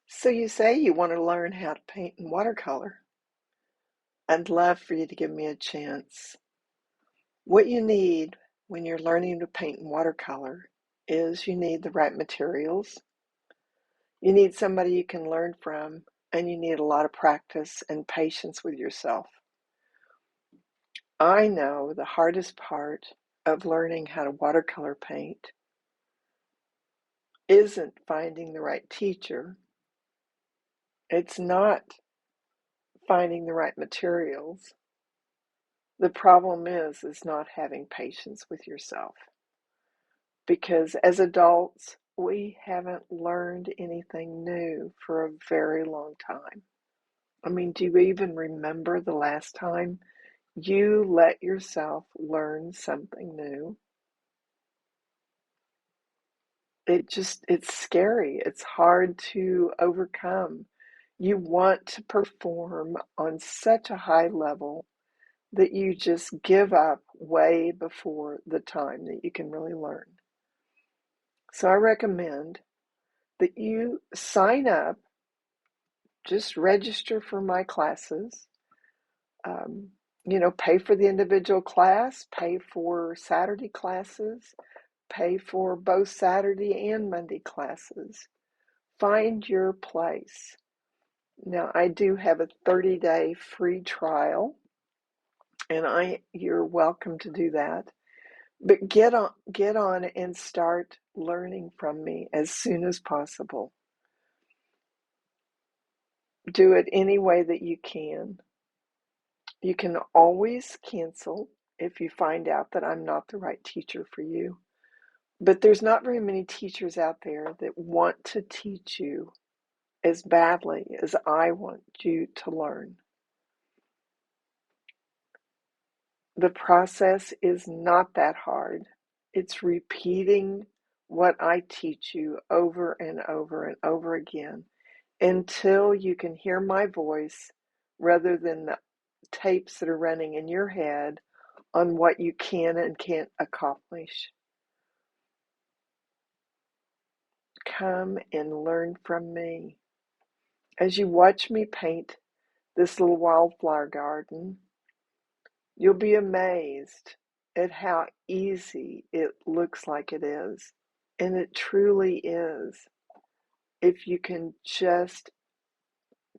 So you say you want to learn how to paint in watercolor. I'd love for you to give me a chance. What you need when you're learning to paint in watercolor is you need the right materials. You need somebody you can learn from, and you need a lot of practice and patience with yourself. I know the hardest part of learning how to watercolor paint isn't finding the right teacher. It's not finding the right materials. The problem is not having patience with yourself. Because as adults, we haven't learned anything new for a very long time. I mean, do you even remember the last time you let yourself learn something new? It's scary. It's hard to overcome. You want to perform on such a high level that you just give up way before the time that you can really learn. So I recommend that you sign up, just register for my classes. Um, pay for the individual class, pay for Saturday classes, pay for both Saturday and Monday classes. Find your place. Now, I do have a 30-day free trial, and you're welcome to do that. But get on and start learning from me as soon as possible. Do it any way that you can. You can always cancel if you find out that I'm not the right teacher for you. But there's not very many teachers out there that want to teach you as badly as I want you to learn. The process is not that hard. It's repeating what I teach you over and over and over again until you can hear my voice rather than the tapes that are running in your head on what you can and can't accomplish. Come and learn from me. As you watch me paint this little wildflower garden, you'll be amazed at how easy it looks like it is. And it truly is. If you can just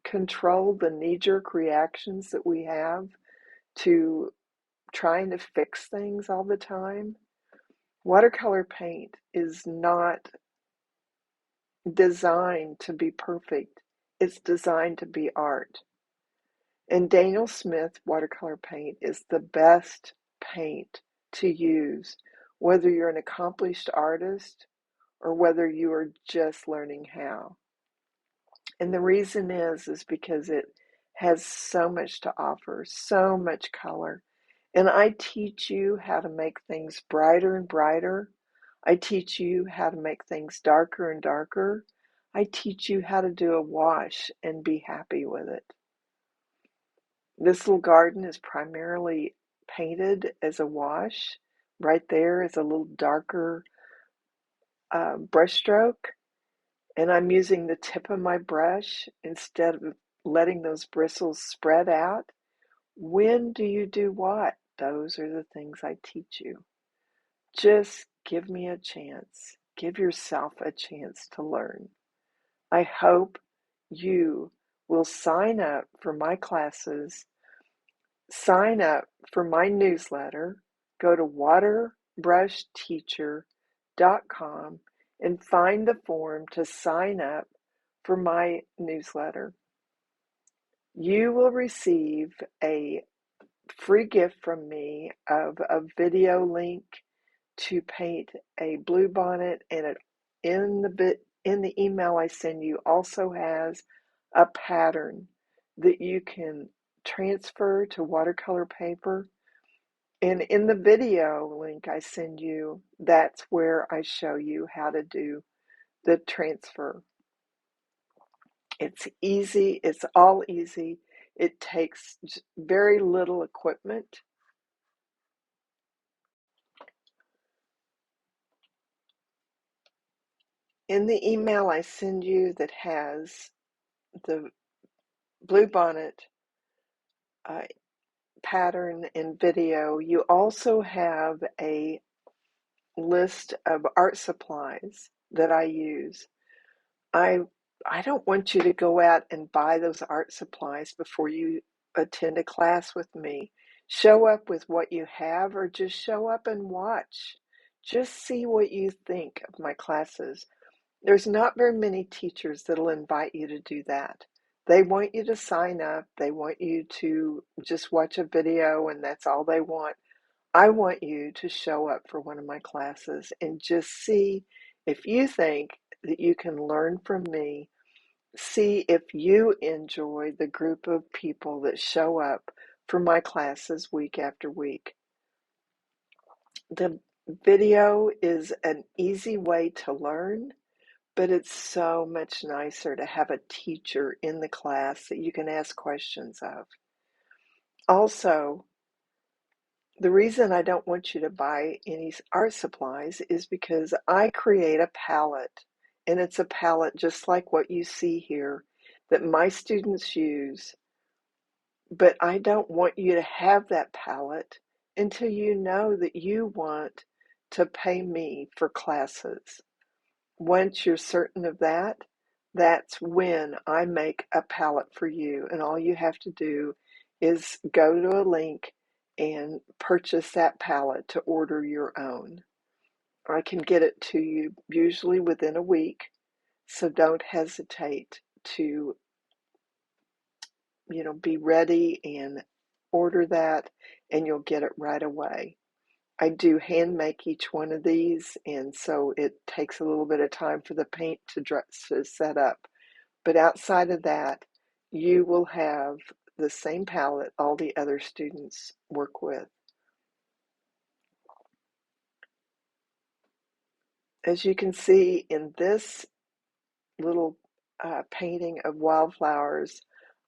control the knee-jerk reactions that we have to trying to fix things all the time. Watercolor paint is not designed to be perfect. It's designed to be art. And Daniel Smith watercolor paint is the best paint to use, whether you're an accomplished artist or whether you are just learning how. And the reason is because it has so much to offer, so much color. And I teach you how to make things brighter and brighter. I teach you how to make things darker and darker. I teach you how to do a wash and be happy with it. This little garden is primarily painted as a wash. Right there is a little darker brush stroke. And I'm using the tip of my brush instead of letting those bristles spread out. When do you do what? Those are the things I teach you. Just give me a chance. Give yourself a chance to learn. I hope you will sign up for my classes, sign up for my newsletter, go to waterbrushteacher.com and find the form to sign up for my newsletter. You will receive a free gift from me of a video link to paint a bluebonnet, and it in the email I send you also has a pattern that you can transfer to watercolor paper. And in the video link I send you, that's where I show you how to do the transfer. It's easy. It's all easy. It takes very little equipment. In the email I send you that has the bluebonnet uh, pattern and video, you also have a list of art supplies that I use. I don't want you to go out and buy those art supplies before you attend a class with me. Show up with what you have, or just show up and watch. Just see what you think of my classes. There's not very many teachers that'll invite you to do that. They want you to sign up. They want you to just watch a video, and that's all they want. I want you to show up for one of my classes and just see if you think that you can learn from me. See if you enjoy the group of people that show up for my classes week after week. The video is an easy way to learn, but it's so much nicer to have a teacher in the class that you can ask questions of. Also, the reason I don't want you to buy any art supplies is because I create a palette, and it's a palette just like what you see here that my students use, but I don't want you to have that palette until you know that you want to pay me for classes. Once you're certain of that, that's when I make a palette for you, and all you have to do is go to a link and purchase that palette to order your own. I can get it to you usually within a week, so don't hesitate to, be ready and order that, and you'll get it right away. I do hand make each one of these, and so it takes a little bit of time for the paint to set up. But outside of that, you will have the same palette all the other students work with. As you can see in this little painting of wildflowers,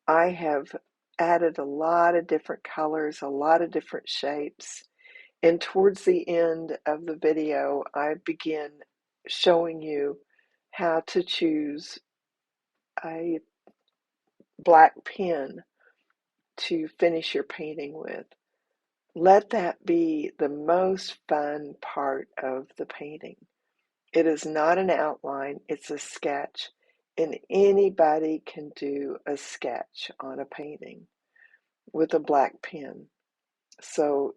I have added a lot of different colors, a lot of different shapes. And towards the end of the video, I begin showing you how to choose a black pen to finish your painting with. Let that be the most fun part of the painting. It is not an outline, it's a sketch, and anybody can do a sketch on a painting with a black pen. So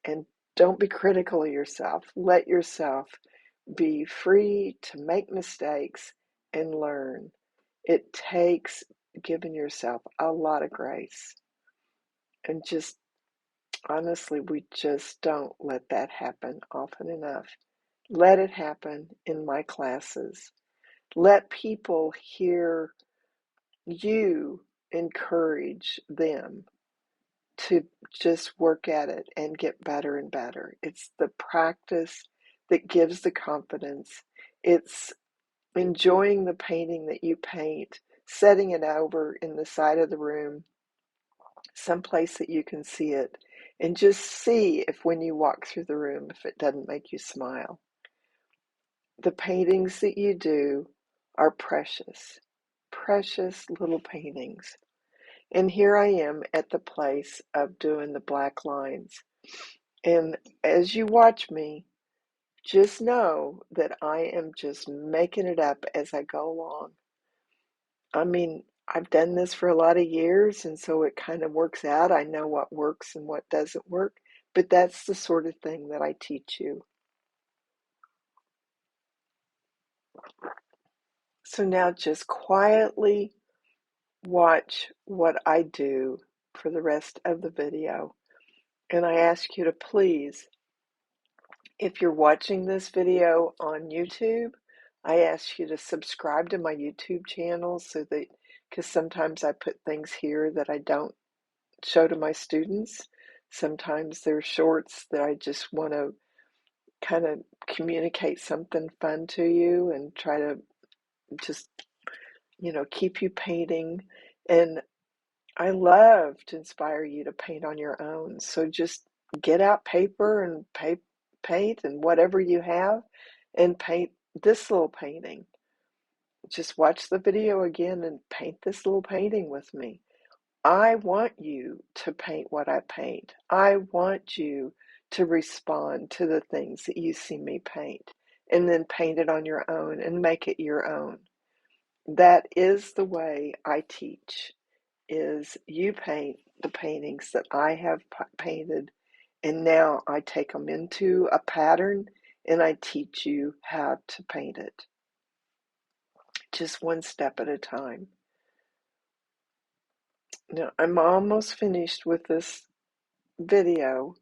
and don't be critical of yourself. Let yourself be free to make mistakes and learn. It takes giving yourself a lot of grace. And just honestly, we just don't let that happen often enough. Let it happen in my classes. Let people hear you encourage them to just work at it and get better and better. It's the practice that gives the confidence. It's enjoying the painting that you paint, setting it over in the side of the room, someplace that you can see it, and just see if when you walk through the room, if it doesn't make you smile. The paintings that you do are precious, precious little paintings. And here I am at the place of doing the black lines. And as you watch me, just know that I am just making it up as I go along. I mean, I've done this for a lot of years, and so it kind of works out. I know what works and what doesn't work, but that's the sort of thing that I teach you. So now just quietly watch what I do for the rest of the video. And I ask you to please, if you're watching this video on YouTube, I ask you to subscribe to my YouTube channel because sometimes I put things here that I don't show to my students. Sometimes they're shorts that I just want to kind of communicate something fun to you and try to just, keep you painting. And I love to inspire you to paint on your own. So just get out paper and paint and whatever you have and paint this little painting. just watch the video again and paint this little painting with me. I want you to paint what I paint. I want you to respond to the things that you see me paint, and then paint it on your own and make it your own. That is the way I teach, is you paint the paintings that I have painted, and now I take them into a pattern and I teach you how to paint it, just one step at a time. Now, I'm almost finished with this video,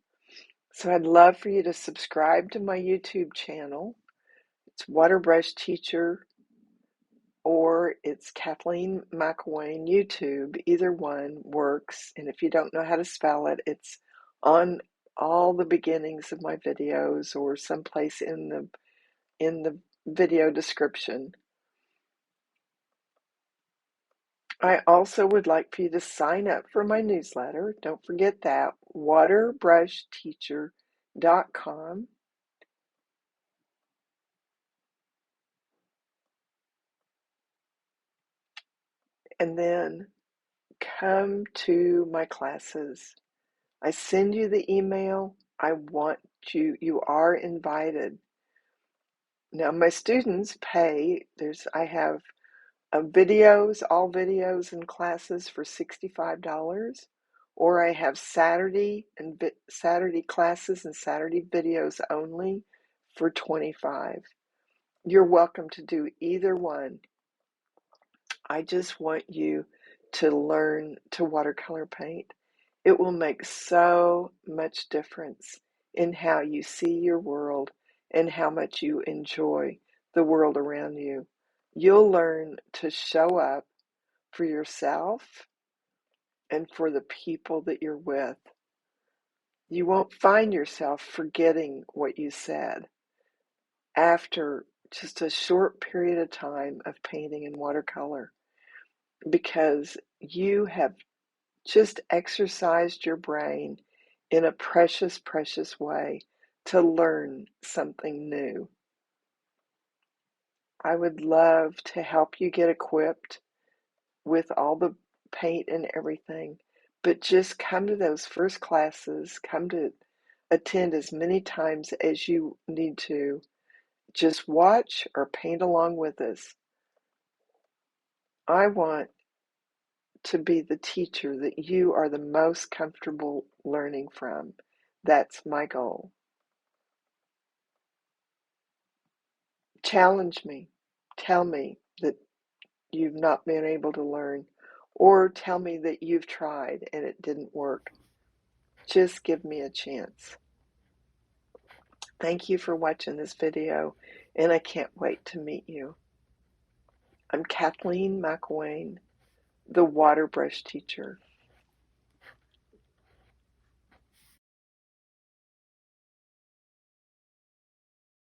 so I'd love for you to subscribe to my YouTube channel. It's Waterbrush Teacher, or it's Kathleen McElwaine YouTube. Either one works, and if you don't know how to spell it, it's on all the beginnings of my videos or someplace in the video description. I also would like for you to sign up for my newsletter. Don't forget that, waterbrushteacher.com. And then come to my classes. I send you the email. I want you, you are invited. Now, my students pay. I have videos, all videos and classes for $65, or I have Saturday classes and Saturday videos only for $25. You're welcome to do either one. I just want you to learn to watercolor paint. It will make so much difference in how you see your world and how much you enjoy the world around you. You'll learn to show up for yourself and for the people that you're with. You won't find yourself forgetting what you said after just a short period of time of painting in watercolor, because you have just exercised your brain in a precious, precious way to learn something new. I would love to help you get equipped with all the paint and everything, but just come to those first classes, come to attend as many times as you need to. Just watch or paint along with us. I want to be the teacher that you are the most comfortable learning from. That's my goal. Challenge me. Tell me that you've not been able to learn, or tell me that you've tried and it didn't work. Just give me a chance. Thank you for watching this video, and I can't wait to meet you. I'm Kathleen McElwaine, the Waterbrush Teacher.